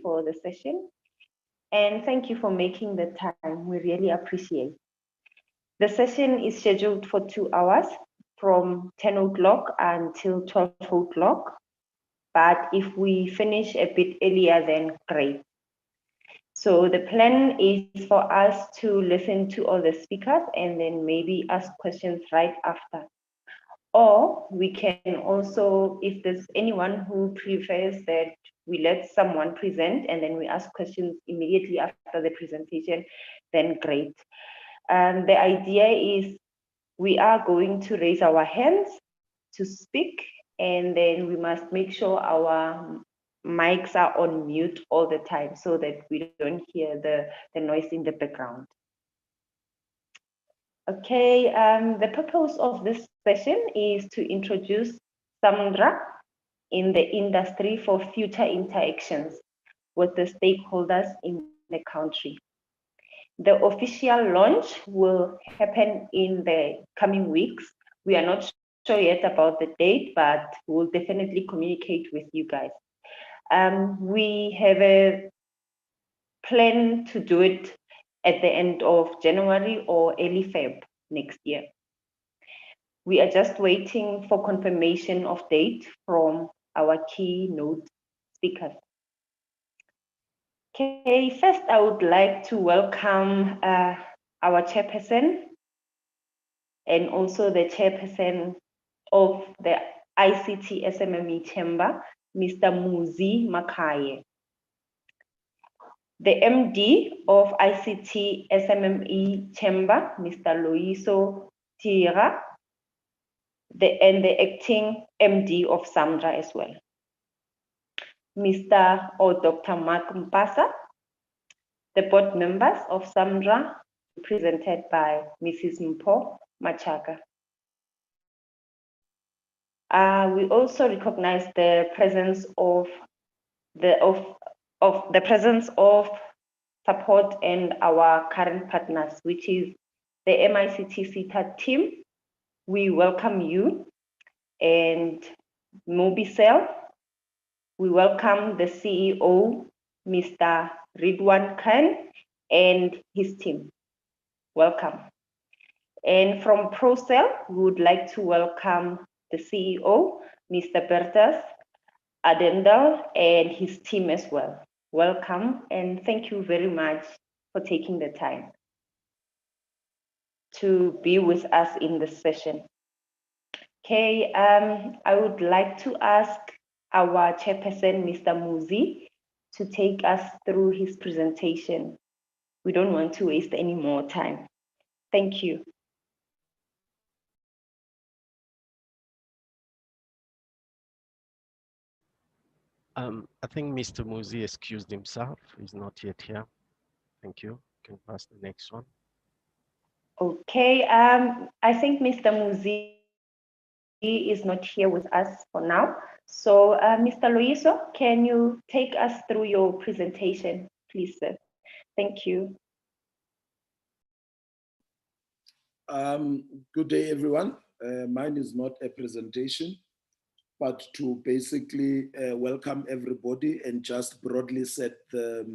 for the session. And thank you for making the time. We really appreciate. The session is scheduled for 2 hours from 10 o'clock until 12 o'clock. But if we finish a bit earlier, then great. So the plan is for us to listen to all the speakers and then maybe ask questions right after. Or we can also, if there's anyone who prefers that we let someone present and then we ask questions immediately after the presentation, then great. And the idea is we are going to raise our hands to speak, and then we must make sure our mics are on mute all the time so that we don't hear the noise in the background. Okay, the purpose of this session is to introduce SAMDDRA in the industry for future interactions with the stakeholders in the country. The official launch will happen in the coming weeks. We are not sure yet about the date, but we'll definitely communicate with you guys. We have a plan to do it at the end of January or early Feb next year. We are just waiting for confirmation of date from our keynote speakers. Okay, first I would like to welcome our chairperson and also the chairperson of the ICT SMME Chamber, Mr. Muzi Makaye. The MD of ICT SMME Chamber, Mr. Loyiso Tira, and the acting MD of SAMDDRA as well. Mr. or Dr. Mark Mpasa, the board members of SAMDDRA, represented by Mrs. Mpho Machaka. We also recognize the presence of the presence of support and our current partners, which is the MICT CETA team. We welcome you, and Mobicel. We welcome the CEO, Mr. Ridwan Khan, and his team. Welcome. And from Procell, we would like to welcome the CEO, Mr. Bertas Adendal, and his team as well. Welcome, and thank you very much for taking the time to be with us in this session. Okay, I would like to ask our chairperson, Mr. Muzi, to take us through his presentation. We don't want to waste any more time. Thank you. I think Mr. Muzi excused himself. He's not yet here. Thank you. You can pass the next one. Okay, I think Mr. Muzi is not here with us for now. So, Mr. Loyiso, can you take us through your presentation, please, sir? Thank you. Good day, everyone. Mine is not a presentation, but to basically welcome everybody and just broadly set the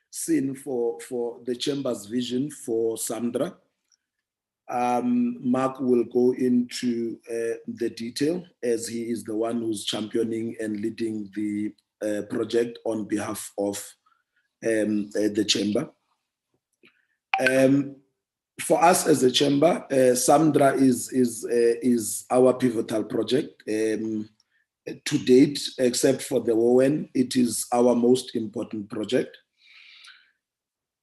scene for the Chamber's vision for SAMDDRA. Mark will go into the detail as he is the one who's championing and leading the project on behalf of the Chamber. For us as a Chamber, SAMDDRA is our pivotal project. To date, except for the WON, it is our most important project.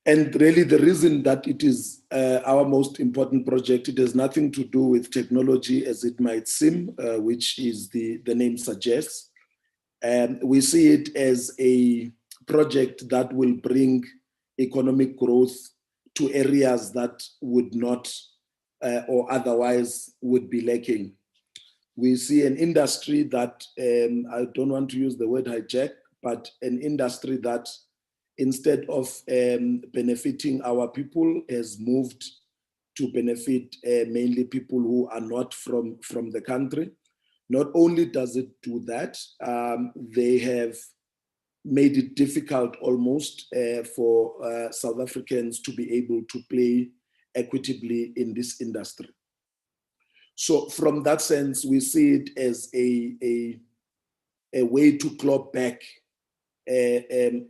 And really the reason that it is our most important project, it has nothing to do with technology as it might seem, which is the name suggests. We see it as a project that will bring economic growth to areas that would not or otherwise would be lacking. We see an industry that, I don't want to use the word hijack, but an industry that instead of benefiting our people has moved to benefit mainly people who are not from the country. Not only does it do that, they have made it difficult almost for South Africans to be able to play equitably in this industry. So from that sense, we see it as a way to claw back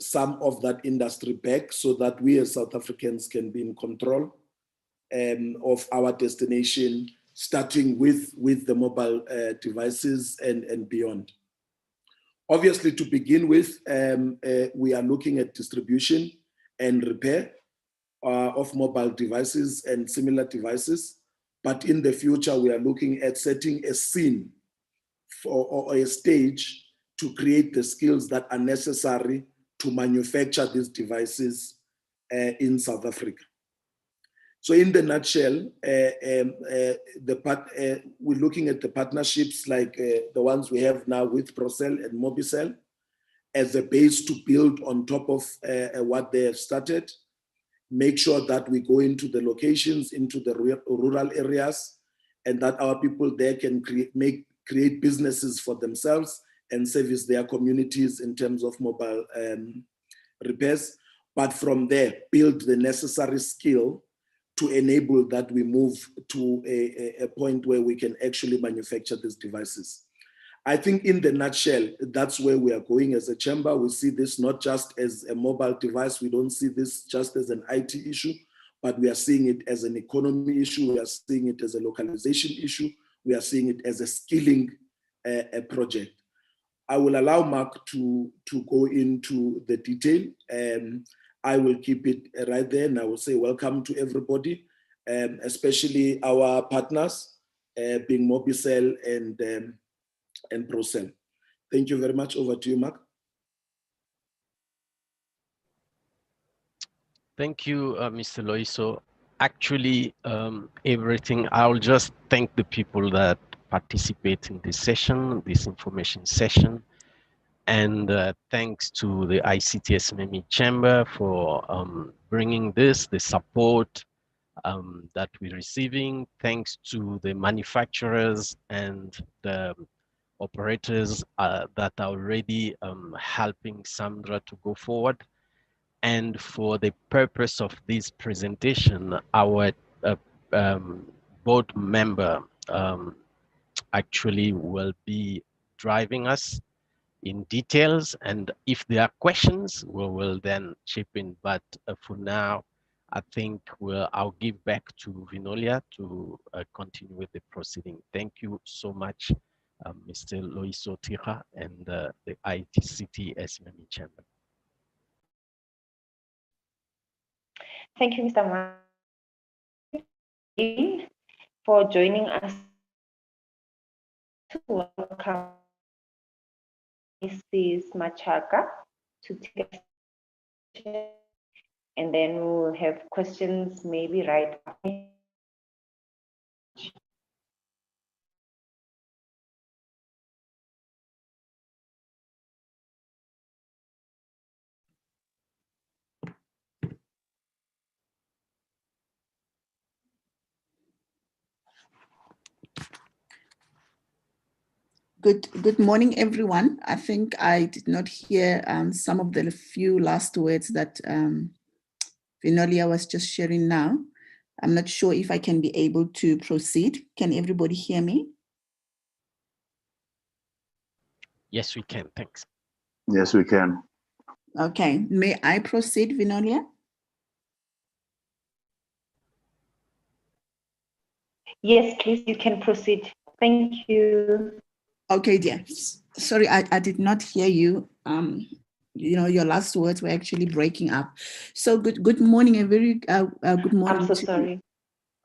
some of that industry back so that we as South Africans can be in control of our destination, starting with the mobile devices and beyond. Obviously, to begin with, we are looking at distribution and repair of mobile devices and similar devices. But in the future, we are looking at setting a scene or a stage to create the skills that are necessary to manufacture these devices in South Africa. So in the nutshell, we're looking at the partnerships like the ones we have now with Procell and Mobicel as a base to build on top of what they have started. Make sure that we go into the locations, into the rural areas, and that our people there can create businesses for themselves and service their communities in terms of mobile repairs. But from there, build the necessary skill to enable that we move to a point where we can actually manufacture these devices. I think in the nutshell, that's where we are going as a chamber. We see this not just as a mobile device. We don't see this just as an IT issue, but we are seeing it as an economy issue. We are seeing it as a localization issue. We are seeing it as a skilling project. I will allow Mark to go into the detail. I will keep it right there, and I will say welcome to everybody, especially our partners, being Mobicel and Procell. Thank you very much. Over to you, Mark. Thank you, Mr. Loiso. Actually, everything, I'll just thank the people that participate in this session, this information session. And thanks to the ICT-SMME Chamber for bringing this, the support that we're receiving. Thanks to the manufacturers and the operators that are already helping SAMDDRA to go forward. And for the purpose of this presentation, our board member actually will be driving us in details, and if there are questions, we will then chip in. But for now, I think I'll give back to Vinolia to continue with the proceeding. Thank you so much, Mr. Loiso Tira and the ICT-SMME Chamber. Thank you, Mr. Martin, for joining us. Welcome Mrs. Machaka to take a, and then we'll have questions maybe right after. Good morning, everyone. I think I did not hear some of the few last words that Vinolia was just sharing now. I'm not sure if I can be able to proceed. Can everybody hear me? Yes, we can. Thanks. Yes, we can. Okay. May I proceed, Vinolia? Yes, please, you can proceed. Thank you. Okay, dear. Sorry, I did not hear you. You know, your last words were actually breaking up. So good morning, a very good morning. I'm so sorry.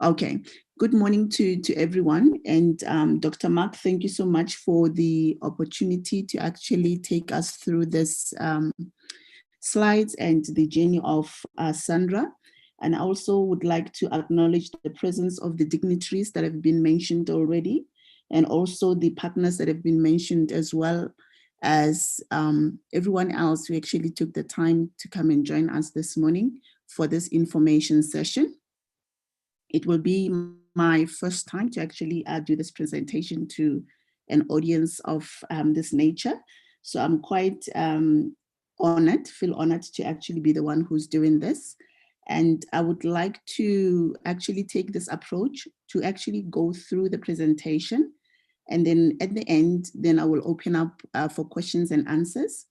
Okay, good morning to everyone. And Dr. Mark, thank you so much for the opportunity to actually take us through this slides and the journey of SAMDDRA. And I also would like to acknowledge the presence of the dignitaries that have been mentioned already, and also the partners that have been mentioned, as well as everyone else who actually took the time to come and join us this morning for this information session. It will be my first time to actually do this presentation to an audience of this nature. So I'm quite feel honored to actually be the one who's doing this. And I would like to actually take this approach to actually go through the presentation. And then at the end, then I will open up for questions and answers.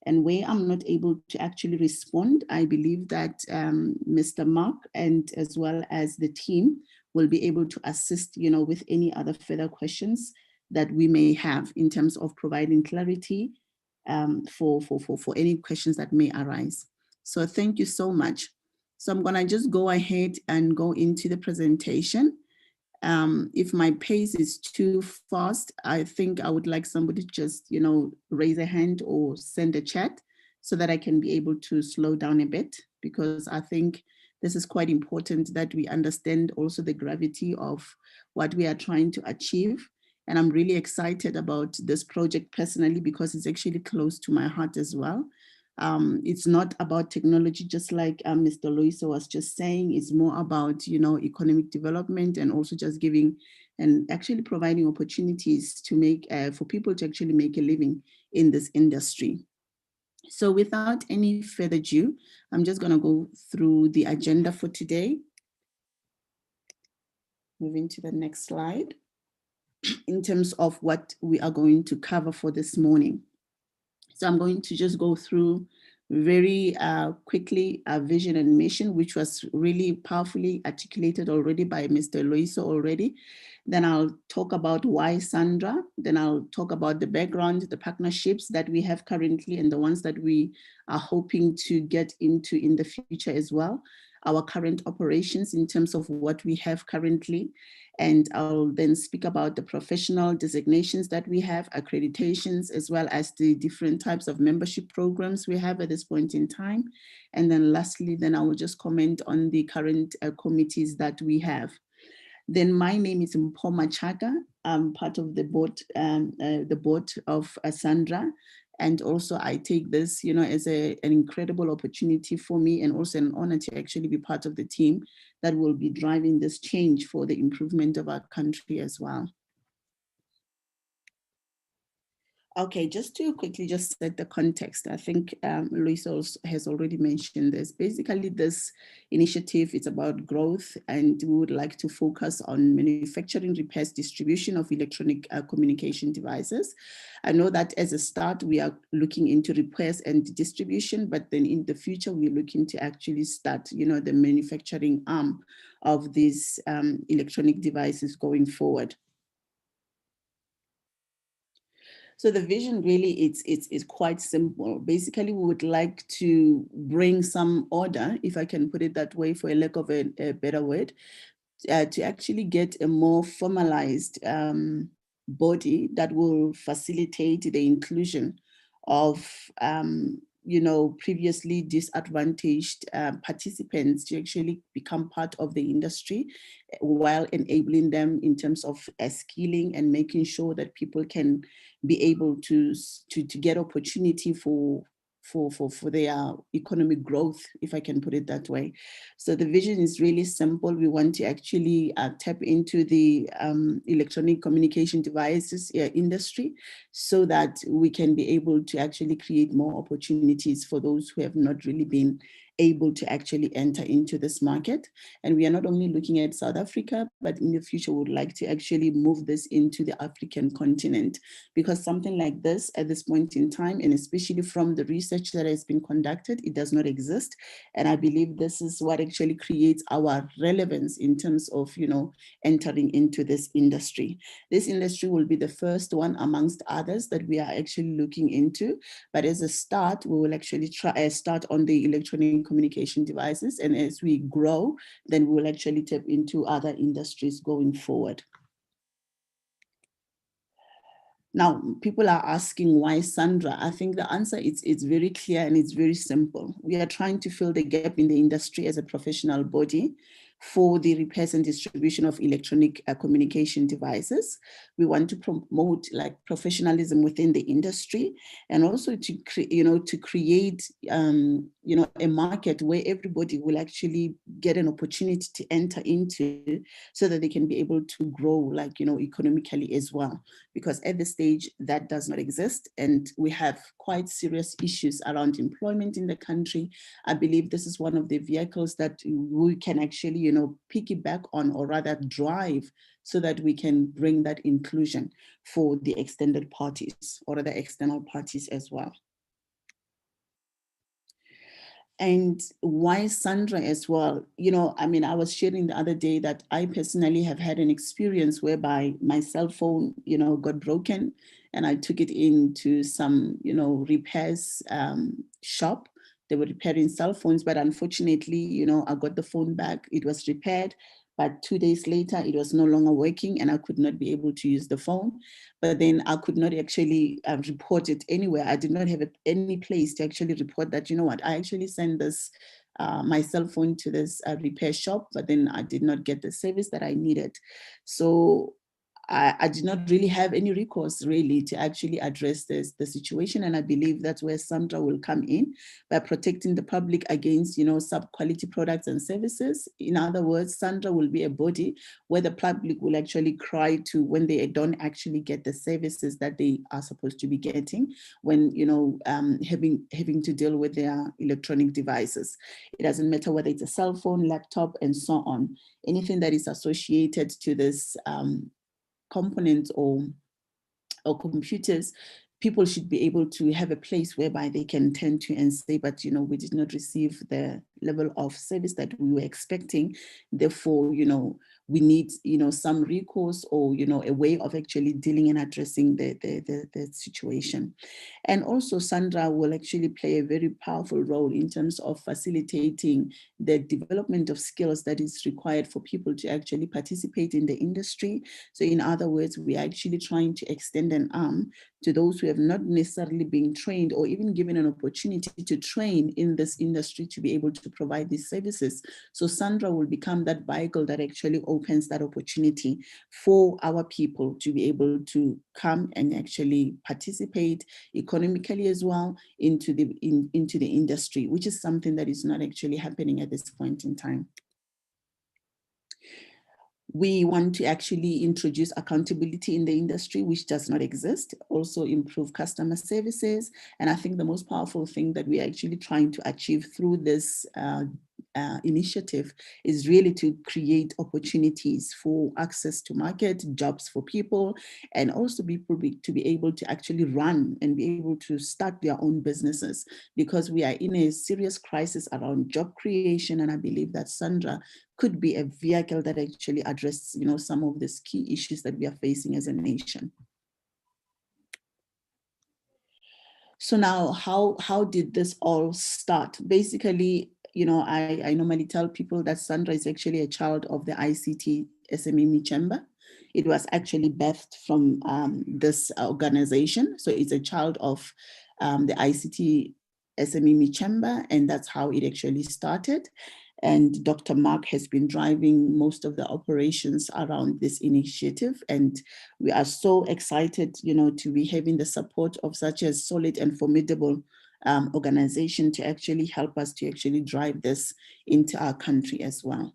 And where I'm not able to actually respond, I believe that Mr. Mark and as well as the team will be able to assist, with any other further questions that we may have in terms of providing clarity for any questions that may arise. So thank you so much. So I'm gonna just go ahead and go into the presentation. If my pace is too fast, I think I would like somebody to just, raise a hand or send a chat so that I can be able to slow down a bit, because I think this is quite important that we understand also the gravity of what we are trying to achieve. And I'm really excited about this project personally, because it's actually close to my heart as well. It's not about technology, just like Mr. Loiso was just saying. It's more about, economic development, and also just giving and actually providing opportunities to make for people to actually make a living in this industry. So without any further ado, I'm just going to go through the agenda for today. Moving to the next slide. In terms of what we are going to cover for this morning. So I'm going to just go through very quickly our vision and mission, which was really powerfully articulated already by Mr. Loiso already. Then I'll talk about why SAMDDRA. Then I'll talk about the background, the partnerships that we have currently and the ones that we are hoping to get into in the future as well. Our current operations in terms of what we have currently. And I'll then speak about the professional designations that we have, accreditations, as well as the different types of membership programs we have at this point in time. And then lastly, then I will just comment on the current committees that we have. Then my name is Mpoma Chaga. I'm part of the board of SAMDDRA. And also I take this, as an incredible opportunity for me, and also an honor to actually be part of the team that will be driving this change for the improvement of our country as well. Okay, just to quickly just set the context, I think Luis has already mentioned this. Basically, this initiative is about growth, and we would like to focus on manufacturing, repairs, distribution of electronic communication devices. I know that as a start, we are looking into repairs and distribution, but then in the future, we're looking to actually start, the manufacturing arm of these electronic devices going forward. So the vision really it's quite simple. Basically, we would like to bring some order, if I can put it that way, for a lack of a better word, to actually get a more formalized body that will facilitate the inclusion of previously disadvantaged participants to actually become part of the industry, while enabling them in terms of skilling and making sure that people can be able to get opportunity for their economic growth, if I can put it that way. So the vision is really simple. We want to actually tap into the electronic communication devices industry, so that we can be able to actually create more opportunities for those who have not really been able to actually enter into this market. And we are not only looking at South Africa, but in the future, we would like to actually move this into the African continent, because something like this at this point in time, and especially from the research that has been conducted, it does not exist. And I believe this is what actually creates our relevance in terms of, entering into this industry. This industry will be the first one amongst others that we are actually looking into. But as a start, we will actually start on the electronic communication devices. And as we grow, then we will actually tap into other industries going forward. Now, people are asking why SAMDDRA. I think the answer is very clear and it's very simple. We are trying to fill the gap in the industry as a professional body for the repairs and distribution of electronic communication devices. We want to promote like professionalism within the industry, and also to create a market where everybody will actually get an opportunity to enter into, so that they can be able to grow like economically as well. Because at this stage that does not exist, and we have quite serious issues around employment in the country. I believe this is one of the vehicles that we can actually piggyback on, or rather drive, so that we can bring that inclusion for the extended parties or the external parties as well. And why SAMDDRA as well? I was sharing the other day that I personally have had an experience whereby my cell phone, got broken, and I took it into some, repairs shop. They were repairing cell phones, but unfortunately, I got the phone back. It was repaired, but 2 days later, it was no longer working, and I could not be able to use the phone. But then I could not actually report it anywhere. I did not have any place to actually report that, I actually sent this, my cell phone to this repair shop, but then I did not get the service that I needed. So I did not really have any recourse really to actually address the situation. And I believe that's where SAMDDRA will come in, by protecting the public against, sub-quality products and services. In other words, SAMDDRA will be a body where the public will actually cry to when they don't actually get the services that they are supposed to be getting when, having to deal with their electronic devices. It doesn't matter whether it's a cell phone, laptop, and so on. Anything that is associated to this components or computers, people should be able to have a place whereby they can turn to and say, but we did not receive the level of service that we were expecting. Therefore, we need some recourse, or a way of actually dealing and addressing the situation. And also SAMDDRA will actually play a very powerful role in terms of facilitating the development of skills that is required for people to actually participate in the industry. So in other words, we are actually trying to extend an arm to those who have not necessarily been trained or even given an opportunity to train in this industry to be able to provide these services. So SAMDDRA will become that vehicle that actually opens that opportunity for our people to be able to come and actually participate economically as well into the industry, which is something that is not actually happening at this point in time. We want to actually introduce accountability in the industry, which does not exist, also improve customer services. And I think the most powerful thing that we are actually trying to achieve through this initiative is really to create opportunities for access to market, jobs for people, and also people to be able to actually run and be able to start their own businesses, because we are in a serious crisis around job creation. And I believe that SAMDDRA could be a vehicle that actually addresses, some of these key issues that we are facing as a nation. So now, how did this all start? Basically, I normally tell people that SAMDDRA is actually a child of the ICT SMME Chamber. It was actually birthed from this organization. So it's a child of the ICT SMME Chamber, and that's how it actually started. And Dr. Mark has been driving most of the operations around this initiative. And we are so excited, to be having the support of such a solid and formidable organization to actually help us to actually drive this into our country as well.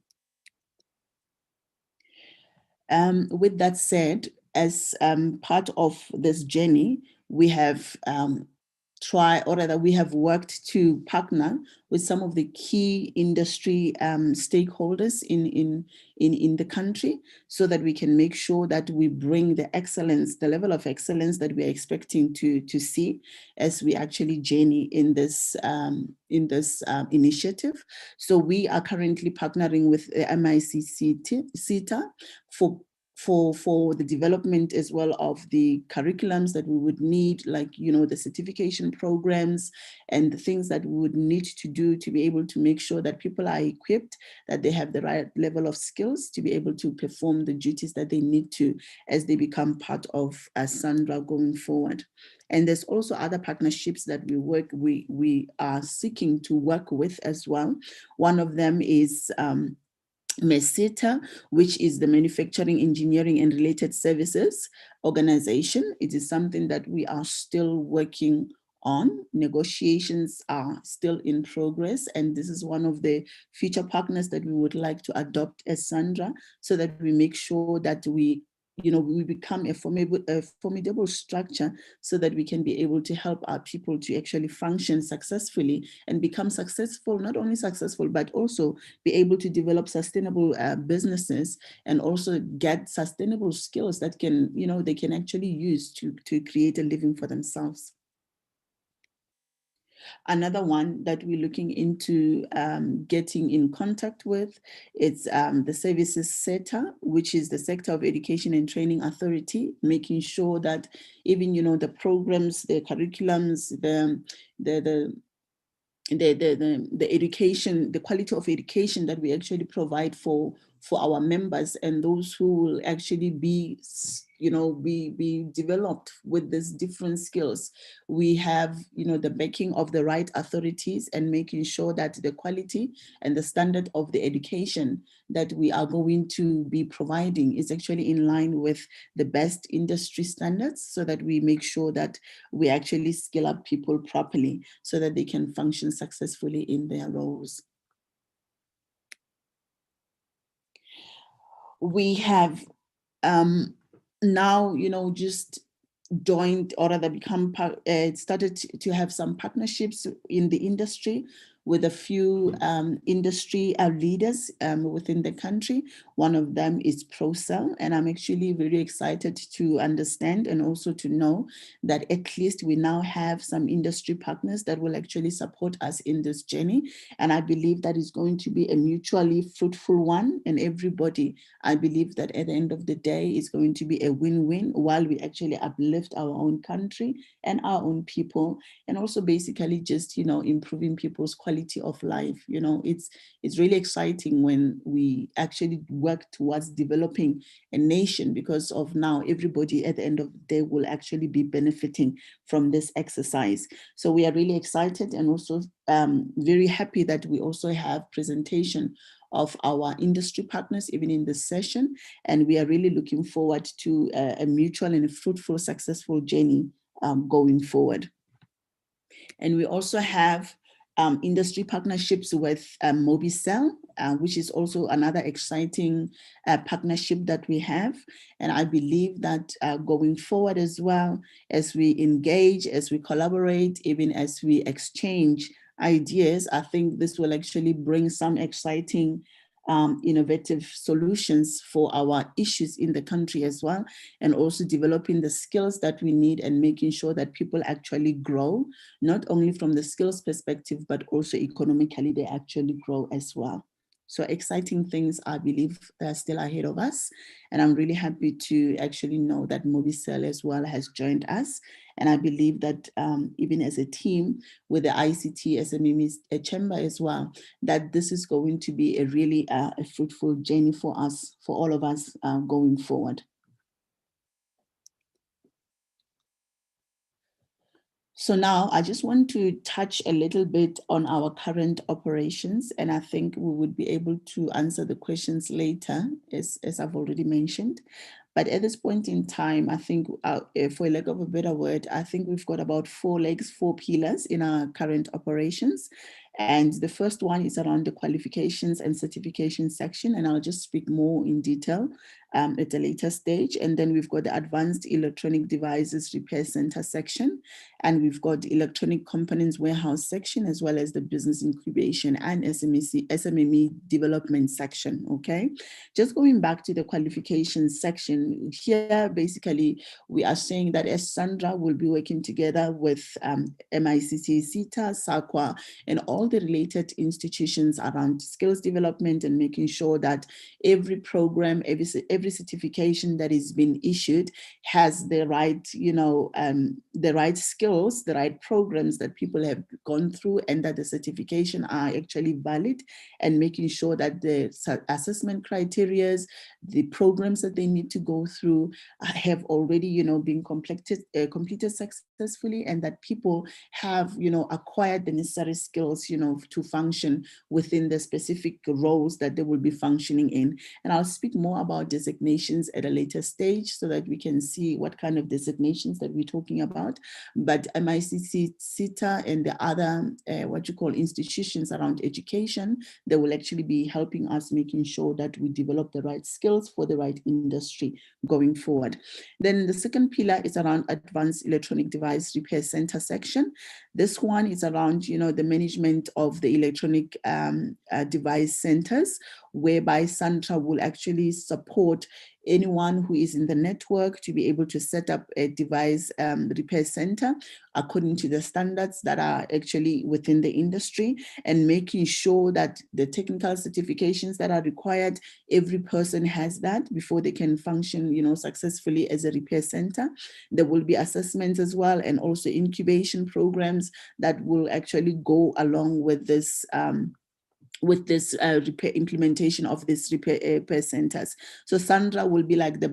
With that said, as part of this journey, we have we have worked to partner with some of the key industry stakeholders in the country, so that we can make sure that we bring the excellence, the level of excellence that we are expecting to see as we actually journey in this initiative. So we are currently partnering with the MICCETA for the development as well of the curriculums that we would need, like, the certification programs and the things that we would need to do to be able to make sure that people are equipped, that they have the right level of skills to be able to perform the duties that they need to as they become part of SAMDDRA going forward. And there's also other partnerships that we are seeking to work with as well. One of them is MESITA, which is the Manufacturing, Engineering and Related Services organization. It is something that we are still working on. Negotiations are still in progress, and this is one of the future partners that we would like to adopt as SAMDDRA, so that we make sure that we become a formidable structure, so that we can be able to help our people to actually function successfully and become successful, not only successful, but also be able to develop sustainable businesses, and also get sustainable skills that can, they can actually use to create a living for themselves. Another one that we're looking into getting in contact with, it's the services sector, which is the Sector of Education and Training Authority, making sure that even, the programs, the curriculums, the education, the quality of education that we actually provide for our members, and those who will actually be developed with these different skills. We have, the backing of the right authorities, and making sure that the quality and the standard of the education that we are going to be providing is actually in line with the best industry standards, so that we make sure that we actually skill up people properly, so that they can function successfully in their roles. We have now, just joined, or rather started to have some partnerships in the industry with a few industry leaders within the country. One of them is ProCell, and I'm actually very excited to understand and also to know that at least we now have some industry partners that will actually support us in this journey. And I believe that is going to be a mutually fruitful one, and everybody, I believe that at the end of the day, is going to be a win-win, while we actually uplift our own country and our own people, and also basically just, improving people's quality of life. It's really exciting when we actually work towards developing a nation, because of now everybody at the end of the day will actually be benefiting from this exercise. So we are really excited, and also very happy that we also have presentation of our industry partners even in this session, and we are really looking forward to a mutual and a fruitful, successful journey going forward. And we also have industry partnerships with Mobicel, which is also another exciting partnership that we have. And I believe that going forward as well, as we engage, as we collaborate, even as we exchange ideas, I think this will actually bring some exciting innovative solutions for our issues in the country as well, and also developing the skills that we need, and making sure that people actually grow, not only from the skills perspective, but also economically, they actually grow as well. So exciting things, I believe, are still ahead of us. And I'm really happy to actually know that Mobicel as well has joined us. And I believe that even as a team with the ICT SME Chamber as well, that this is going to be a really a fruitful journey for us, for all of us going forward. So now I just want to touch a little bit on our current operations, and I think we would be able to answer the questions later, as I've already mentioned. But at this point in time, I think, for lack of a better word, I think we've got about 4 legs, 4 pillars in our current operations. And the first one is around the qualifications and certification section, and I'll just speak more in detail at a later stage. And then we've got the advanced electronic devices repair center section, and we've got the electronic components warehouse section, as well as the business incubation and SME development section. Okay, just going back to the qualifications section here, basically we are saying that as SAMDDRA will be working together with MICT, SETA, SAQA, and all the related institutions around skills development, and making sure that every program, every every certification that is being issued has the right, the right skills, the right programs that people have gone through, and that the certification are actually valid, and making sure that the assessment criteria, the programs that they need to go through have already, been completed successfully, and that people have, acquired the necessary skills, to function within the specific roles that they will be functioning in. And I'll speak more about designations at a later stage so that we can see what kind of designations that we're talking about. But MICC, SITA, and the other, institutions around education, they will actually be helping us making sure that we develop the right skills for the right industry going forward. Then the second pillar is around Advanced Electronic Device Repair Center section. This one is around, the management of the electronic device centers, whereby SAMDDRA will actually support anyone who is in the network to be able to set up a device repair center according to the standards that are actually within the industry, and making sure that the technical certifications that are required, every person has that before they can function, successfully as a repair center. There will be assessments as well, and also incubation programs that will actually go along with this repair implementation of these repair centers. So SAMDDRA will be like the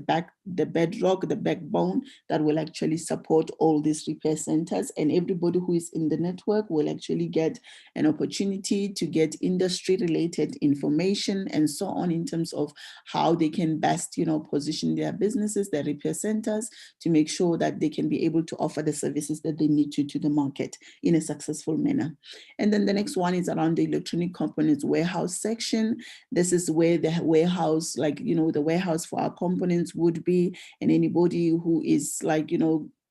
bedrock, the backbone that will actually support all these repair centers, and everybody who is in the network will actually get an opportunity to get industry-related information and so on, in terms of how they can best, position their businesses, their repair centers, to make sure that they can be able to offer the services that they need to the market in a successful manner. And then the next one is around the electronic components warehouse section. This is where the warehouse, the warehouse for our components would be, and anybody who is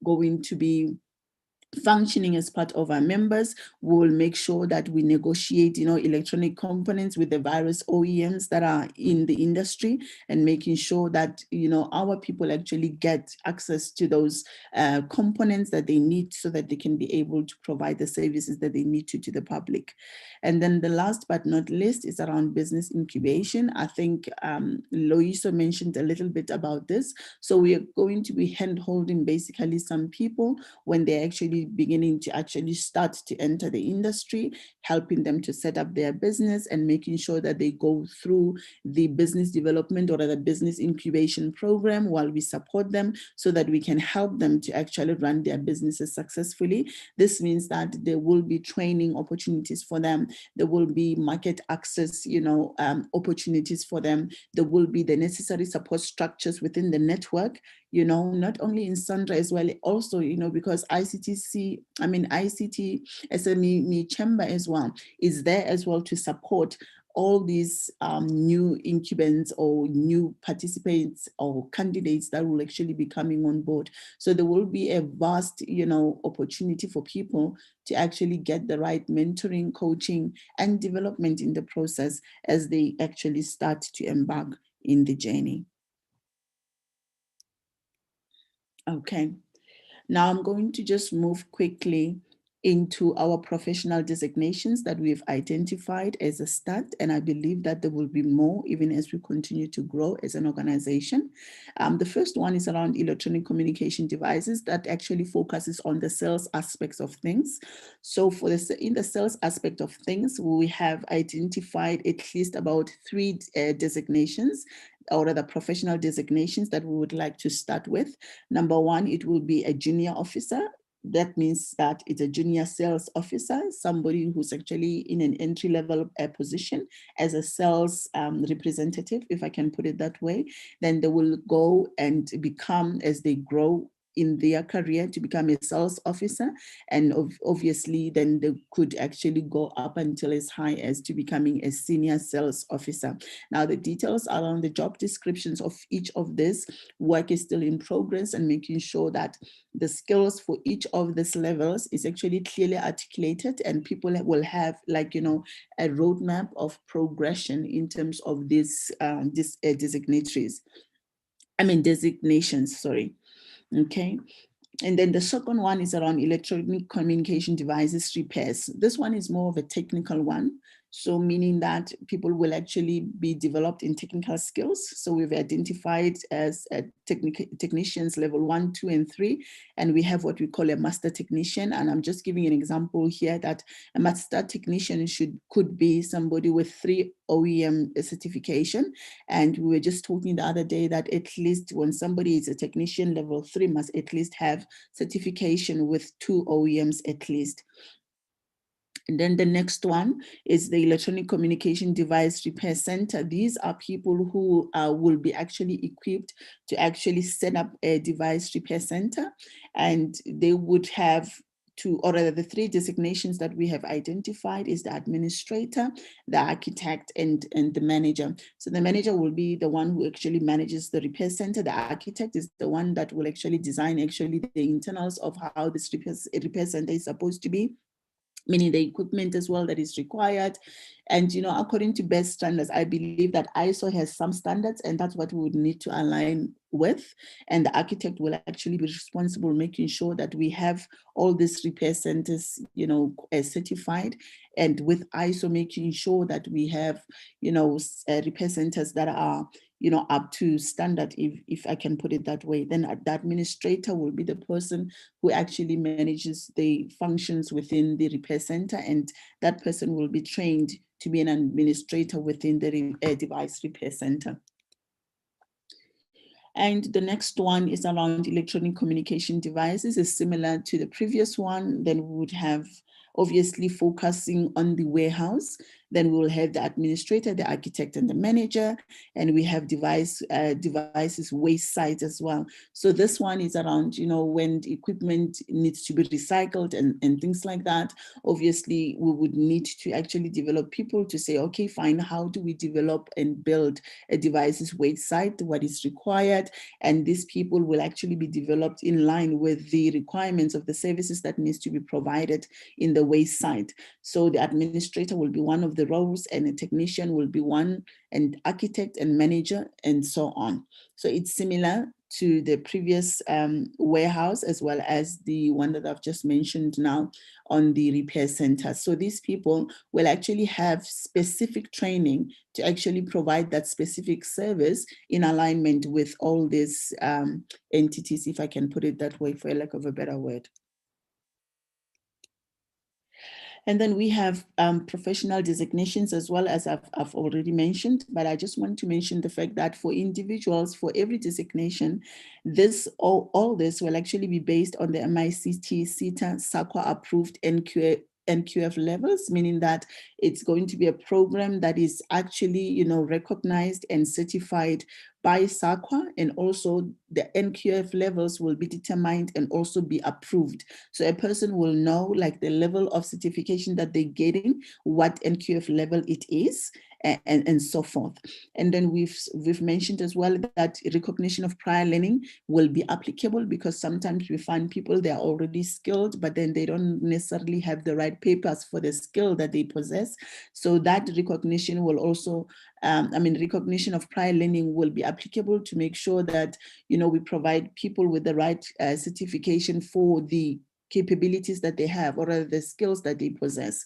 going to be functioning as part of our members, we will make sure that we negotiate, electronic components with the various OEMs that are in the industry, and making sure that, our people actually get access to those components that they need, so that they can be able to provide the services that they need to the public. And then the last but not least is around business incubation. I think Loiso mentioned a little bit about this. So we are going to be hand-holding basically some people when they're actually beginning to actually start to enter the industry, helping them to set up their business, and making sure that they go through the business development or the business incubation program while we support them, so that we can help them to actually run their businesses successfully. This means that there will be training opportunities for them. There will be market access, opportunities for them. There will be the necessary support structures within the network, not only in SAMDDRA as well, also, because ICT SME Chamber as well is there as well to support all these new incumbents or new participants or candidates that will actually be coming on board. So there will be a vast, opportunity for people to actually get the right mentoring, coaching, and development in the process as they actually start to embark in the journey. Okay, now I'm going to just move quickly into our professional designations that we've identified as a start, and I believe that there will be more even as we continue to grow as an organization. The first one is around electronic communication devices that actually focuses on the sales aspects of things. So in the sales aspect of things, we have identified at least about 3 designations, or other professional designations that we would like to start with. Number 1, it will be a junior officer. That means that it's a junior sales officer, somebody who's actually in an entry-level position as a sales representative, if I can put it that way. Then they will go and become, as they grow in their career, to become a sales officer. And obviously, then they could actually go up until as high as to becoming a senior sales officer. Now, the details around the job descriptions of each of this work is still in progress, and making sure that the skills for each of these levels is actually clearly articulated, and people will have a roadmap of progression in terms of these designations, sorry. Okay. And then the second one is around electronic communication devices repairs. This one is more of a technical one. So meaning that people will actually be developed in technical skills. So we've identified as technicians level 1, 2, and 3, and we have what we call a master technician. And I'm just giving an example here that a master technician could be somebody with 3 OEM certification. And we were just talking the other day that at least when somebody is a technician level 3 must at least have certification with 2 OEMs at least. And then the next one is the electronic communication device repair center. These are people who will be actually equipped to actually set up a device repair center, and they would have to, or rather the 3 designations that we have identified is the administrator, the architect, and the manager. So the manager will be the one who actually manages the repair center. The architect is the one that will actually design actually the internals of how this repair center is supposed to be, meaning the equipment as well that is required. And, you know, according to best standards, I believe that ISO has some standards, and that's what we would need to align with. And the architect will actually be responsible making sure that we have all these repair centers, you know, certified, and with ISO making sure that we have, you know, repair centers that are, you know, up to standard, if I can put it that way. Then the administrator will be the person who actually manages the functions within the repair center, and that person will be trained to be an administrator within the device repair center. And the next one is around electronic communication devices. Is similar to the previous one. Then we would have obviously focusing on the warehouse. Then we will have the administrator, the architect, and the manager. And we have devices waste sites as well. So this one is around, you know, when the equipment needs to be recycled and things like that. Obviously, we would need to actually develop people to say, okay, fine, how do we develop and build a devices waste site, what is required? And these people will actually be developed in line with the requirements of the services that needs to be provided in the waste site. So the administrator will be one of the roles, and a technician will be one, and architect and manager, and so on. So it's similar to the previous warehouse, as well as the one that I've just mentioned now on the repair center. So these people will actually have specific training to actually provide that specific service in alignment with all these entities, if I can put it that way, for lack of a better word. And then we have professional designations as well, as I've already mentioned, but I just want to mention the fact that for individuals, for every designation, all this will actually be based on the MICT, CETA, SAQA approved NQF levels, meaning that it's going to be a program that is actually, you know, recognized and certified by SAQA, and also the NQF levels will be determined and also be approved. So a person will know, like, the level of certification that they're getting, what NQF level it is, and so forth. And then we've mentioned as well that recognition of prior learning will be applicable, because sometimes we find people, they are already skilled, but then they don't necessarily have the right papers for the skill that they possess. So that recognition will also, recognition of prior learning will be applicable to make sure that, you know, we provide people with the right certification for the capabilities that they have, or rather the skills that they possess.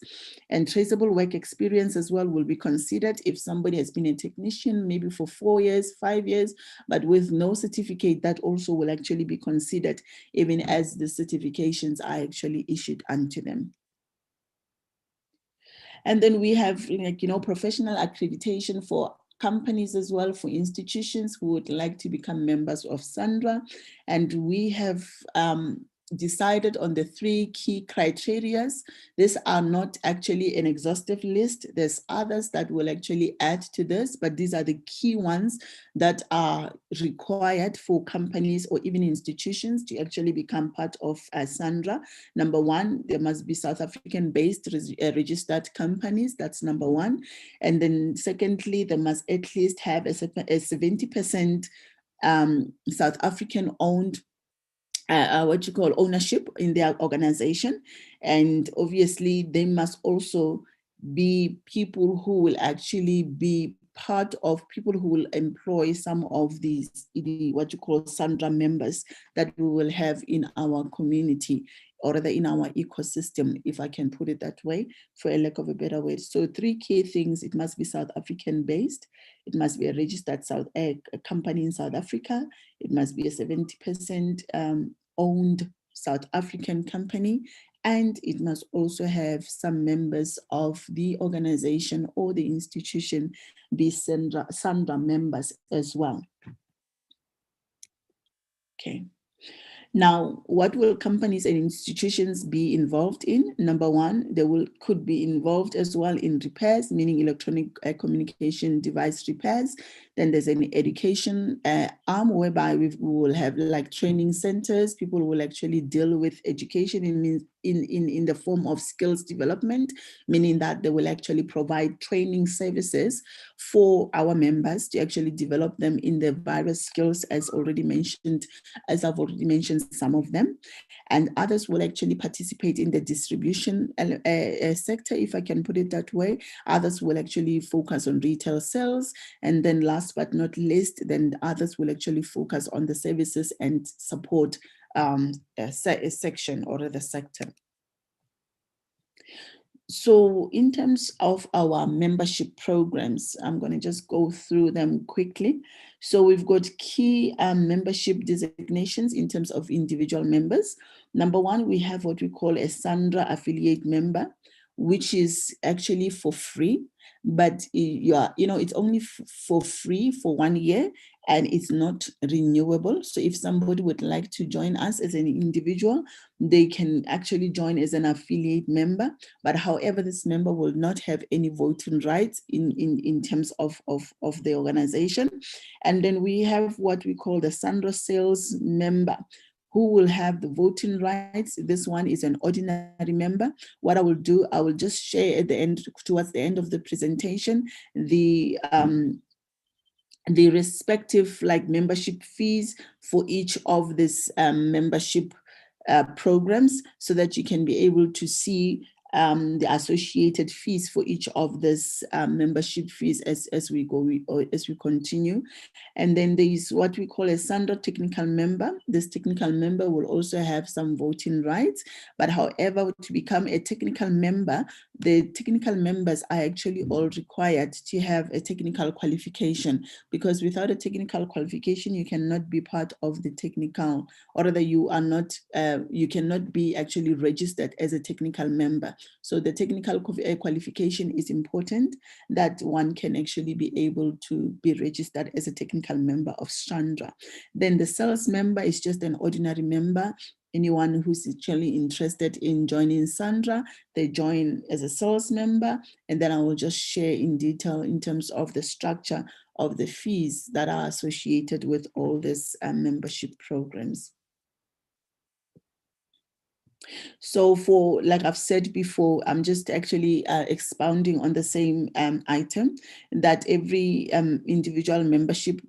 And traceable work experience as well will be considered. If somebody has been a technician maybe for 4 years, 5 years, but with no certificate, that also will actually be considered, even as the certifications are actually issued unto them. And then we have, like, you know, professional accreditation for companies as well, for institutions who would like to become members of SAMDDRA. And we have decided on the 3 key criteria. These are not actually an exhaustive list. There's others that will actually add to this, but these are the key ones that are required for companies or even institutions to actually become part of SAMDDRA. Number 1, there must be South African-based registered companies. That's number 1. And then secondly, they must at least have a 70% South African-owned ownership in their organization. And obviously they must also be people who will actually be part of people who will employ some of these SAMDDRA members that we will have in our community. or rather in our ecosystem, if I can put it that way, for a lack of a better word. So 3 key things: it must be South African based, it must be a registered a company in South Africa, it must be a 70% owned South African company, and it must also have some members of the organization or the institution be SAMDDRA members as well. Okay. Now, what will companies and institutions be involved in? Number one, they could be involved as well in repairs, meaning electronic communication device repairs. Then there's an education arm whereby we will have like training centers. People will actually deal with education in the form of skills development, meaning that they will actually provide training services for our members to actually develop them in the various skills, as I've already mentioned some of them. And others will actually participate in the distribution sector, if I can put it that way. Others will actually focus on retail sales. And then last but not least, then others will actually focus on the services and support section or the sector. So in terms of our membership programs, I'm going to just go through them quickly. So we've got key membership designations in terms of individual members. Number one, we have what we call a SAMDDRA affiliate member, which is actually for free, but it's only for free for 1 year, and it's not renewable. So if somebody would like to join us as an individual, they can actually join as an affiliate member. But however, this member will not have any voting rights in terms of the organization. And then we have what we call the SAMDDRA sales member, who will have the voting rights. This one is an ordinary member. What I will do, I will just share at the end, towards the end of the presentation, the respective membership fees for each of these membership programs, so that you can be able to see the associated fees for each of these membership fees as we continue. And then there is what we call a SAMDDRA technical member. This technical member will also have some voting rights, but however, to become a technical member, the technical members are actually all required to have a technical qualification, because without a technical qualification, you cannot be part of the technical, or rather you are not, you cannot be actually registered as a technical member. So the technical qualification is important, that one can actually be able to be registered as a technical member of SAMDDRA. Then the sales member is just an ordinary member. Anyone who's actually interested in joining SAMDDRA, they join as a sales member, and then I will just share in detail in terms of the structure of the fees that are associated with all these membership programs. So for, like I've said before, I'm just actually expounding on the same item, that every individual membership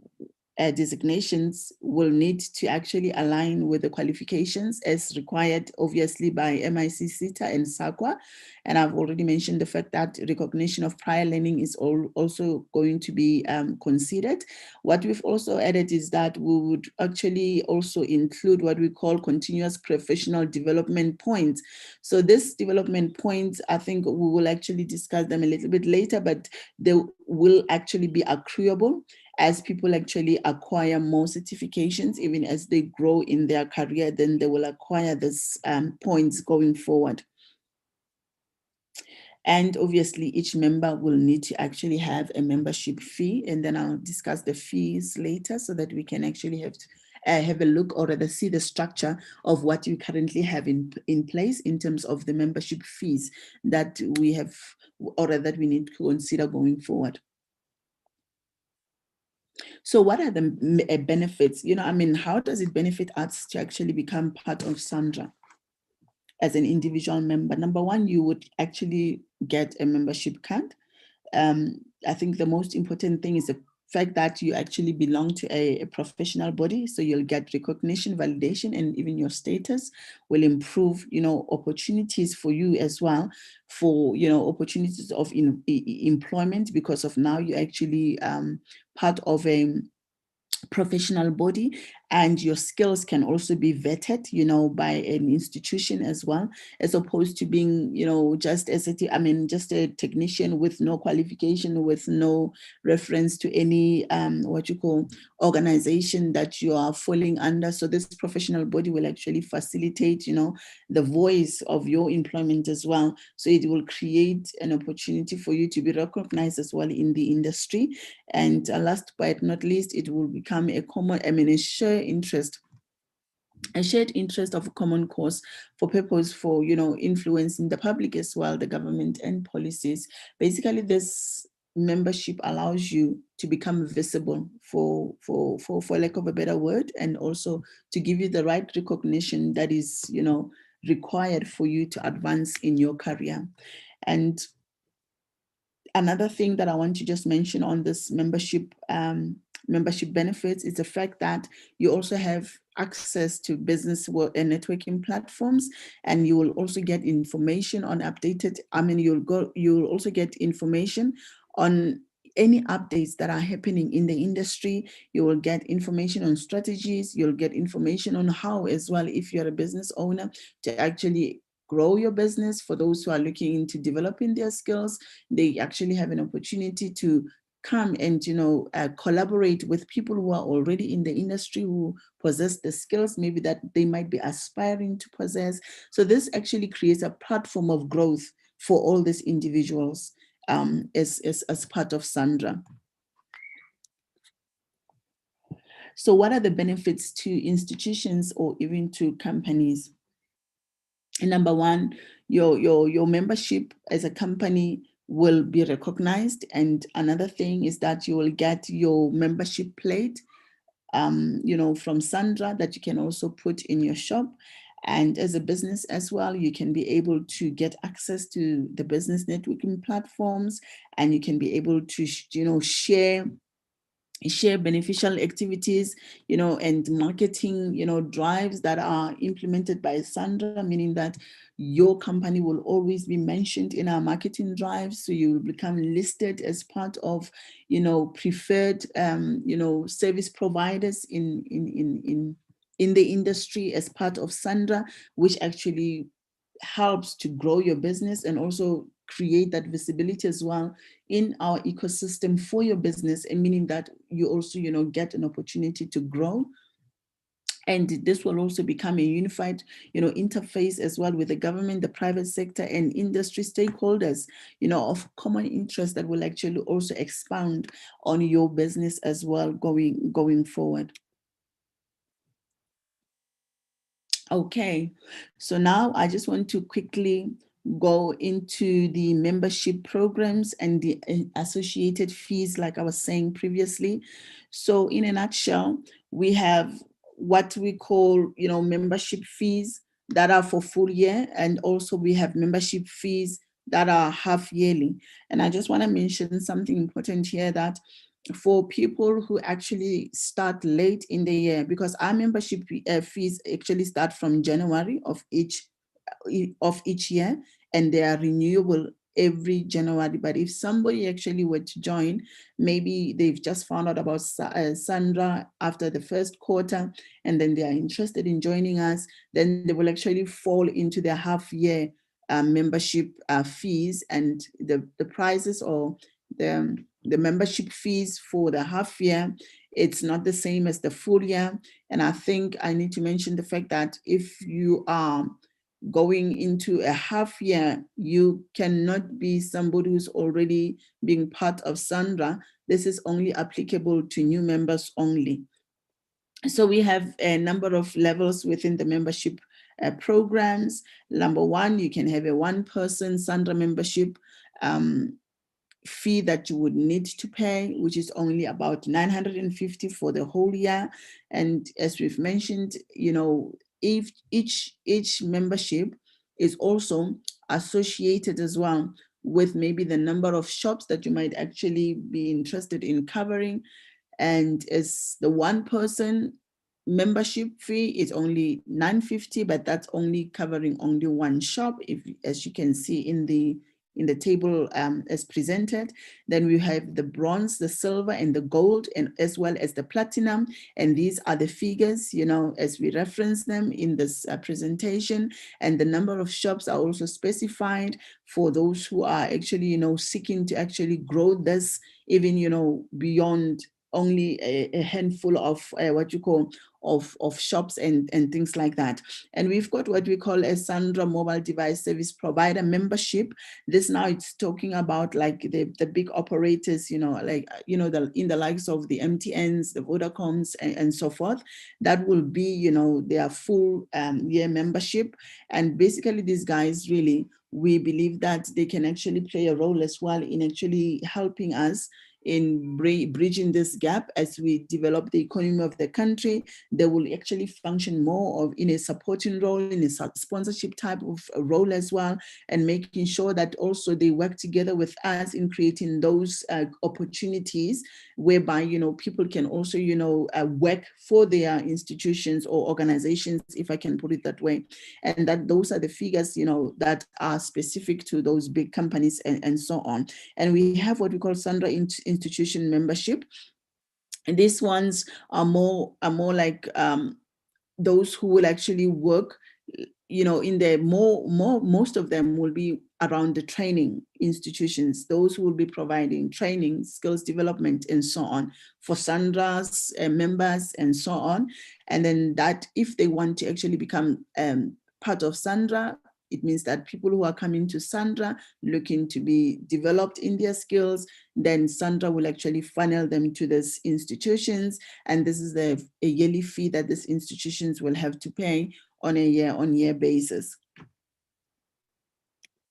designations will need to actually align with the qualifications as required, obviously, by MIC, CETA, and SAQA. And I've already mentioned the fact that recognition of prior learning is also going to be considered. What we've also added is that we would actually also include what we call continuous professional development points. So this development points, I think we will actually discuss them a little bit later, but they will actually be accruable as people actually acquire more certifications. Even as they grow in their career, then they will acquire these points going forward. And obviously each member will need to actually have a membership fee, and then I'll discuss the fees later, so that we can actually have a look, or rather see the structure of what you currently have in place in terms of the membership fees that we have, or that we need to consider going forward. So what are the benefits? How does it benefit us to actually become part of SAMDDRA as an individual member? Number one, you would actually get a membership card. I think the most important thing is the fact that you actually belong to a professional body, so you'll get recognition, validation, and even your status will improve, opportunities for you as well, for, opportunities of employment, because of now you're actually part of a professional body. and your skills can also be vetted, by an institution as well, as opposed to being, just just a technician with no qualification, with no reference to any organization that you are falling under. So this professional body will actually facilitate, the voice of your employment as well. So it will create an opportunity for you to be recognized as well in the industry. And last but not least, it will become a shared interest of a common cause for purpose for, influencing the public as well, the government and policies. Basically, this membership allows you to become visible for lack of a better word, and also to give you the right recognition that is, required for you to advance in your career. And another thing that I want to just mention on this membership benefits is the fact that you also have access to business and networking platforms, and you will also get information on you'll also get information on any updates that are happening in the industry. You will get information on strategies. You'll get information on how as well, if you're a business owner, to actually grow your business. For those who are looking into developing their skills, they actually have an opportunity to come and collaborate with people who are already in the industry, who possess the skills maybe that they might be aspiring to possess. So this actually creates a platform of growth for all these individuals as part of SAMDDRA. So what are the benefits to institutions or even to companies? And number one, your membership as a company will be recognized. And another thing is that you will get your membership plate, from SAMDDRA, that you can also put in your shop. And as a business as well, you can be able to get access to the business networking platforms, and you can be able to, share beneficial activities, and marketing, drives that are implemented by SAMDDRA, meaning that your company will always be mentioned in our marketing drives. So you will become listed as part of, preferred, service providers in the industry as part of SAMDDRA, which actually helps to grow your business and also create that visibility as well in our ecosystem for your business, and meaning that you also, get an opportunity to grow. And this will also become a unified, interface as well with the government, the private sector, and industry stakeholders, of common interest that will actually also expand on your business as well going forward. Okay, so now I just want to quickly go into the membership programs and the associated fees, like I was saying previously. So in a nutshell, we have what we call, membership fees that are for full year, and also we have membership fees that are half yearly. And I just want to mention something important here, that for people who actually start late in the year, because our membership fees actually start from January of each year, and they are renewable every January. But if somebody actually were to join, maybe they've just found out about SAMDDRA after the first quarter, and then they are interested in joining us, then they will actually fall into their half year membership fees, and the prices or the membership fees for the half year, it's not the same as the full year. And I think I need to mention the fact that if you are going into a half year, you cannot be somebody who's already being part of SAMDDRA. This is only applicable to new members only. So we have a number of levels within the membership programs. Number one, you can have a one-person SAMDDRA membership fee that you would need to pay, which is only about 950 for the whole year. And as we've mentioned, if each membership is also associated as well with maybe the number of shops that you might actually be interested in covering. And as the one person membership fee is only 950, but that's only covering only one shop, as you can see in the in the table as presented. Then we have the bronze, the silver, and the gold, and as well as the platinum. And these are the figures, you know, as we reference them in this presentation. And the number of shops are also specified for those who are actually, you know, seeking to actually grow this even, you know, beyond only a handful of what you call of shops and things like that. And we've got what we call a SAMDDRA mobile device service provider membership. This now it's talking about like the big operators, you know, like, you know, in the likes of the MTNs, the Vodacoms, and so forth. That will be, you know, their full year membership. And basically these guys really, we believe that they can actually play a role as well in actually helping us in bridging this gap as we develop the economy of the country. They will actually function more of in a supporting role, in a sponsorship type of role as well, and making sure that also they work together with us in creating those opportunities whereby, you know, people can also, you know, work for their institutions or organizations, if I can put it that way. And that those are the figures, you know, that are specific to those big companies and so on. And we have what we call SAMDDRA institution membership. And these ones are more like those who will actually work, you know, in the most of them will be around the training institutions, those who will be providing training, skills development, and so on for SAMDDRA's members and so on. And then that if they want to actually become part of SAMDDRA, it means that people who are coming to SAMDDRA looking to be developed in their skills, then SAMDDRA will actually funnel them to these institutions. And this is a yearly fee that these institutions will have to pay on a year-on-year basis.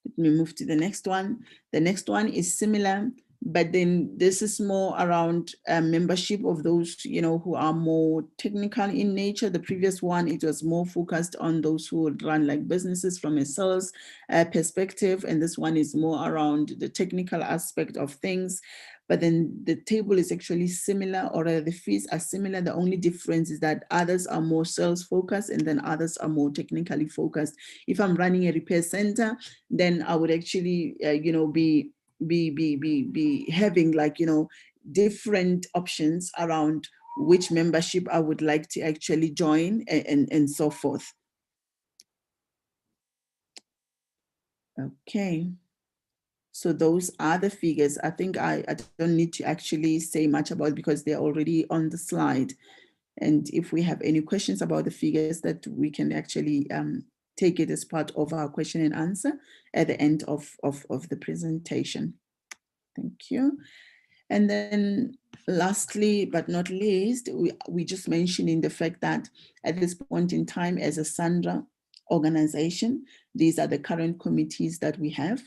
Let me move to the next one. The next one is similar, but then this is more around membership of those, you know, who are more technical in nature. The previous one, it was more focused on those who would run like businesses from a sales perspective. And this one is more around the technical aspect of things. But then the table is actually similar, or the fees are similar. The only difference is that others are more sales focused and then others are more technically focused. If I'm running a repair center, then I would actually, you know, be having like, you know, different options around which membership I would like to actually join and so forth. Okay. So those are the figures. I think I don't need to actually say much about it because they're already on the slide. And if we have any questions about the figures, that we can actually take it as part of our question and answer at the end of the presentation. Thank you. And then lastly, but not least, we just mentioning the fact that at this point in time as a SAMDDRA organization, these are the current committees that we have.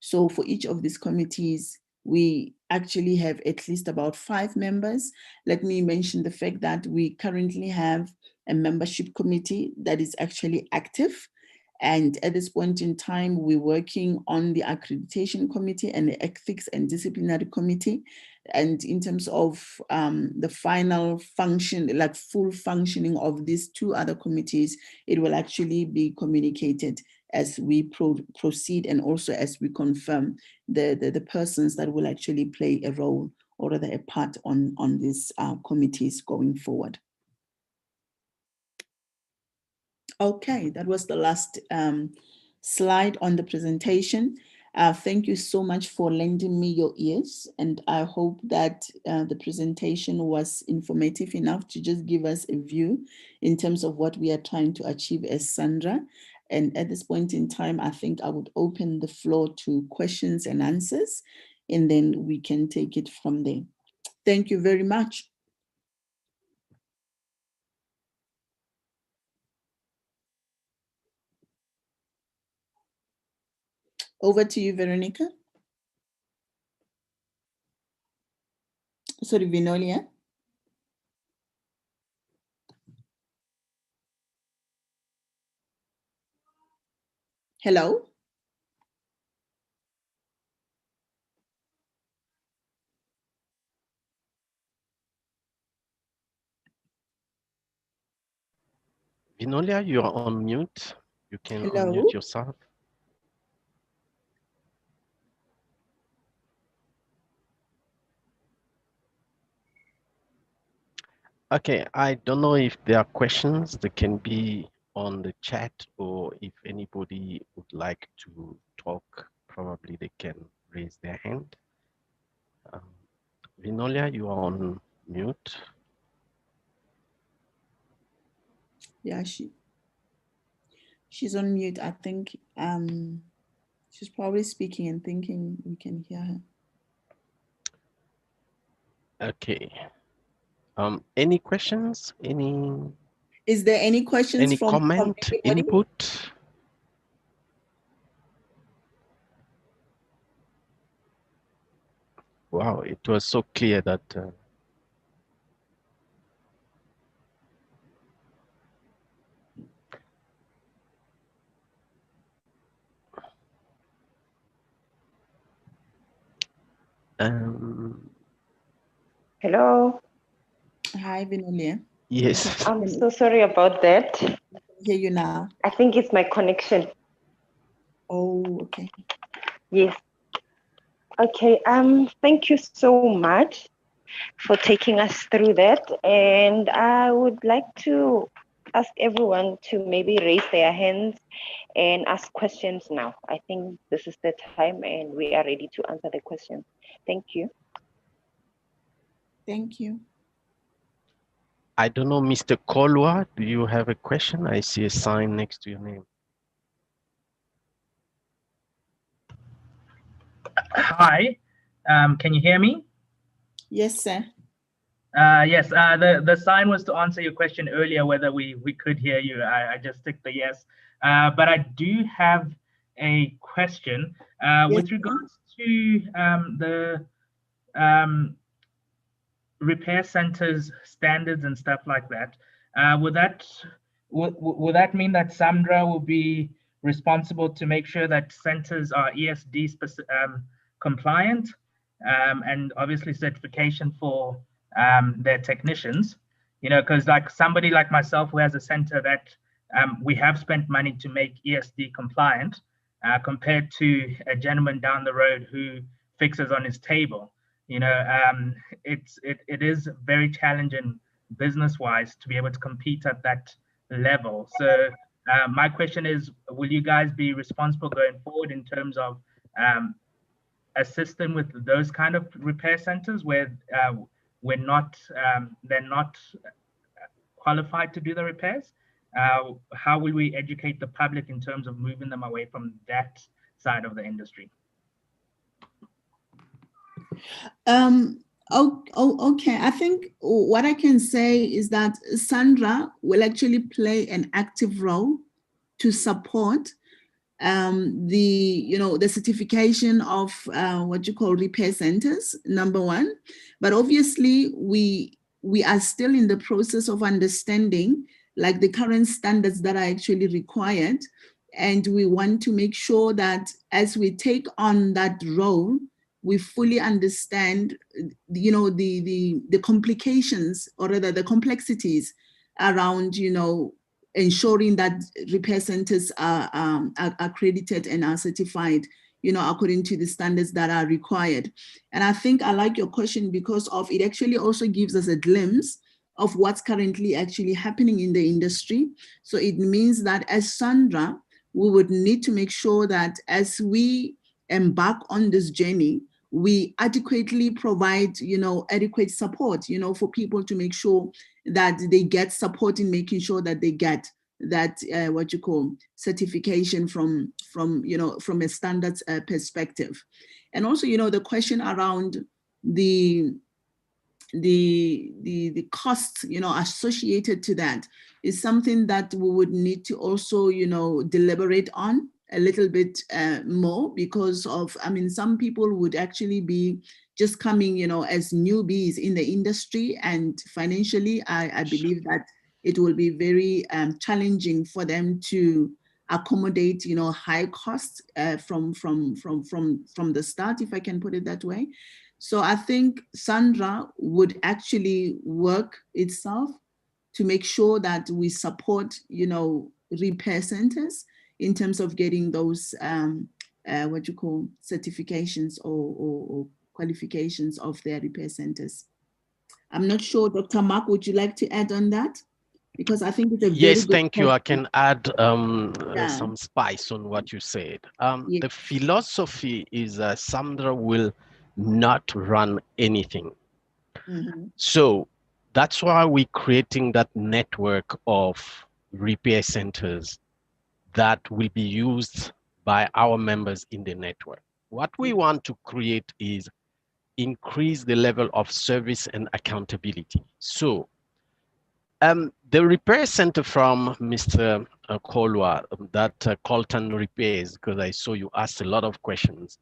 So for each of these committees, we actually have at least about 5 members. Let me mention the fact that we currently have a membership committee that is actually active. And at this point in time, we're working on the accreditation committee and the ethics and disciplinary committee. And in terms of the final function, like full functioning of these 2 other committees, it will actually be communicated as we proceed and also as we confirm the persons that will actually play a role or rather a part on these committees going forward. Okay, that was the last slide on the presentation. Thank you so much for lending me your ears, and I hope that the presentation was informative enough to just give us a view in terms of what we are trying to achieve as SAMDDRA. And at this point in time, I think I would open the floor to questions and answers, and then we can take it from there. Thank you very much. Over to you, Veronica. Sorry, Vinolia. Hello. Vinolia, you're on mute. You can Hello. unmute yourself. Okay, I don't know if there are questions that can be on the chat, or if anybody would like to talk, probably they can raise their hand. Um, Vinolia, you are on mute. Yeah, she's on mute. I think she's probably speaking and thinking we can hear her. Okay. Any questions? Is there any questions Any from comment, anybody? input? Wow, it was so clear that Hello. Hi, Vinolia. yes. I'm so sorry about that. Hear you now. I think it's my connection. Oh, okay. Yes. Okay. Thank you so much for taking us through that. And I would like to ask everyone to maybe raise their hands and ask questions now. I think this is the time and we are ready to answer the questions. Thank you. Thank you. I don't know, Mr. Kolwa, do you have a question? I see a sign next to your name. Hi, can you hear me? Yes, sir. Yes, the sign was to answer your question earlier, whether we could hear you. I just ticked the yes. But I do have a question with regards to the repair centers standards and stuff like that. Would that mean that SAMDDRA will be responsible to make sure that centers are ESD compliant, and obviously certification for their technicians? You know, because like somebody like myself who has a center that we have spent money to make ESD compliant, compared to a gentleman down the road who fixes on his table. You know, it is very challenging business-wise to be able to compete at that level. So my question is, will you guys be responsible going forward in terms of assisting with those kind of repair centers where they're not qualified to do the repairs? How will we educate the public in terms of moving them away from that side of the industry? Okay. I think what I can say is that SAMDDRA will actually play an active role to support the certification of what you call repair centers, number one. But obviously we are still in the process of understanding like the current standards that are actually required. And we want to make sure that as we take on that role, we fully understand, you know, the complications, or rather the complexities around, you know, ensuring that repair centers are accredited and are certified, you know, according to the standards that are required. And I think I like your question because of it actually also gives us a glimpse of what's currently actually happening in the industry. So it means that as SAMDDRA, we would need to make sure that as we embark on this journey, we adequately provide, you know, adequate support, you know, for people to make sure that they get support in making sure that they get that what you call certification from you know, from a standards perspective. And also, you know, the question around the costs, you know, associated to that is something that we would need to also, you know, deliberate on a little bit more, because of, I mean, some people would actually be just coming, you know, as newbies in the industry, and financially, I believe that it will be very challenging for them to accommodate, you know, high costs from the start, if I can put it that way. So I think SAMDDRA would actually work itself to make sure that we support, you know, repair centers in terms of getting those what you call certifications or qualifications of their repair centers. I'm not sure, Dr. Mark, would you like to add on that? Because I think it's a very Yes, good thank you. I question. can add Yeah. some spice on what you said. Yes. The philosophy is SAMDDRA will not run anything. Mhm. So that's why we're creating that network of repair centers that will be used by our members in the network. What we want to create is increase the level of service and accountability. So the repair center from Mr. Kolwa, that Colton repairs, because I saw you asked a lot of questions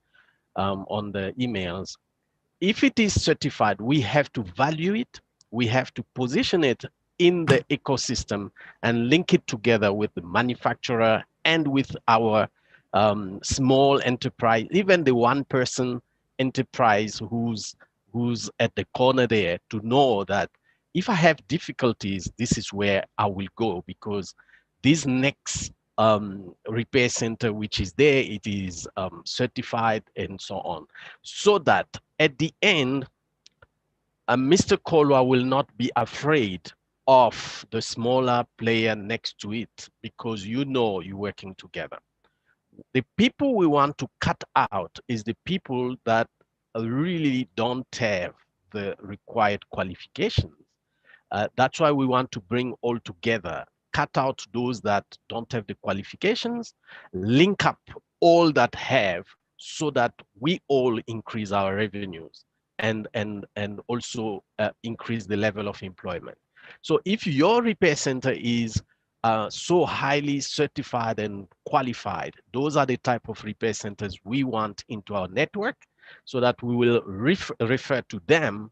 on the emails. If it is certified, we have to value it. We have to position it in the ecosystem and link it together with the manufacturer and with our small enterprise, even the one-person enterprise who's at the corner there, to know that if I have difficulties, this is where I will go, because this next repair center which is there, it is certified and so on, so that at the end, Mr. Kolwa will not be afraid of the smaller player next to it, because you know you're working together. The people we want to cut out is the people that really don't have the required qualifications. That's why we want to bring all together, cut out those that don't have the qualifications, link up all that have, so that we all increase our revenues and also increase the level of employment. So if your repair center is so highly certified and qualified, those are the type of repair centers we want into our network, so that we will refer to them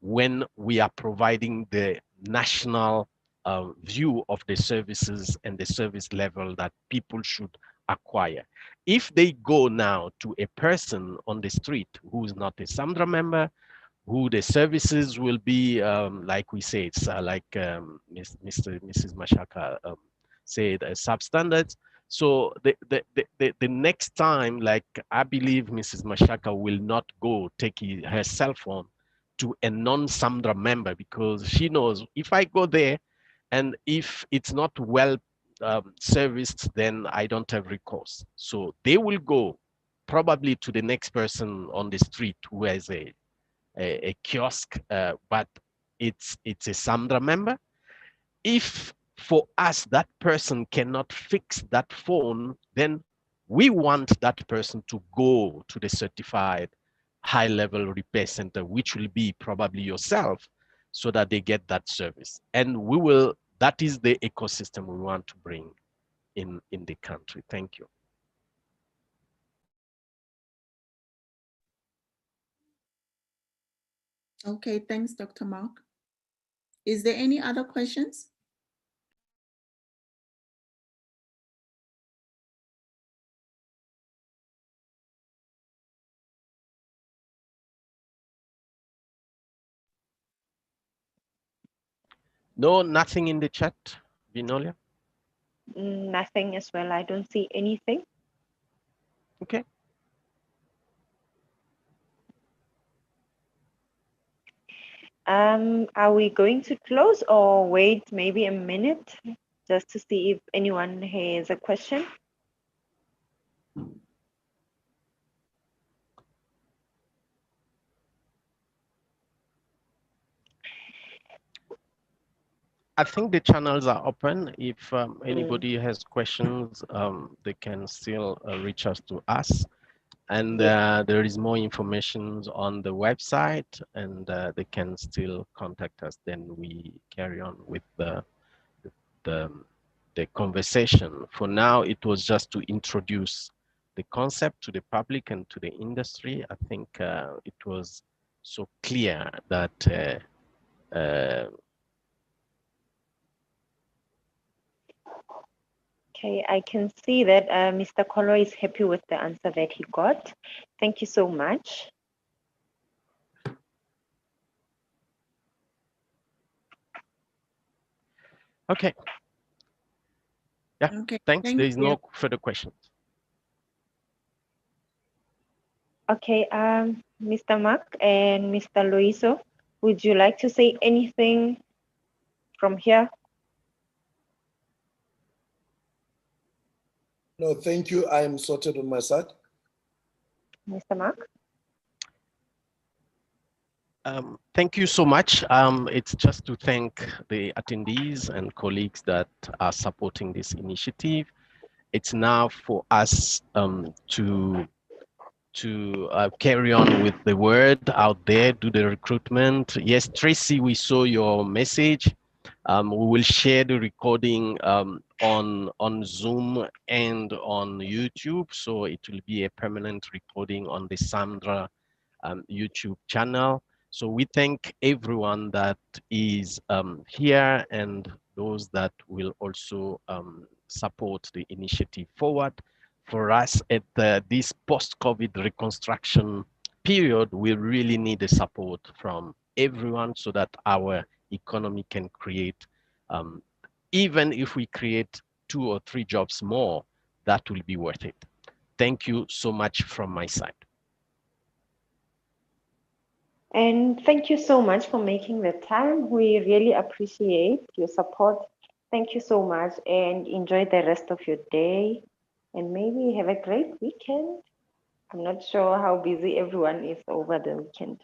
when we are providing the national view of the services and the service level that people should acquire. If they go now to a person on the street who is not a SAMDDRA member, who the services will be, like we say, it's like Mrs. Mashaka said, substandards. So the next time, like I believe Mrs. Mashaka will not go take her cell phone to a non-SAMDDRA member, because she knows if I go there and if it's not well serviced, then I don't have recourse. So they will go probably to the next person on the street who has a kiosk, but it's a SAMDDRA member. If for us that person cannot fix that phone, then we want that person to go to the certified high-level repair center, which will be probably yourself, so that they get that service. And we will, that is the ecosystem we want to bring in the country. Thank you. Okay, thanks, Dr. Mark. Is there any other questions? No, nothing in the chat, Binolia? Nothing as well. I don't see anything. Okay. Are we going to close or wait maybe a minute just to see if anyone has a question? I think the channels are open. If anybody has questions, they can still reach us to us. And there is more information on the website, and they can still contact us. Then we carry on with the conversation. For now, it was just to introduce the concept to the public and to the industry. I think it was so clear that Okay, I can see that Mr. Kolo is happy with the answer that he got. Thank you so much. okay. Yeah, Okay, thanks. thank There is you. no further questions. Okay, Mr. Mark and Mr. Loiso, would you like to say anything from here? No, thank you. I am sorted on my side. Mr. Mark? Thank you so much. It's just to thank the attendees and colleagues that are supporting this initiative. It's now for us to carry on with the word out there, do the recruitment. Yes, Tracy, we saw your message. We will share the recording on Zoom and on YouTube. So it will be a permanent recording on the SAMDDRA YouTube channel. So we thank everyone that is here and those that will also support the initiative forward. For us at this post-COVID reconstruction period, we really need the support from everyone so that our economy can create, even if we create 2 or 3 jobs more, that will be worth it. Thank you so much from my side. And thank you so much for making the time. We really appreciate your support. Thank you so much and enjoy the rest of your day. And maybe have a great weekend. I'm not sure how busy everyone is over the weekend.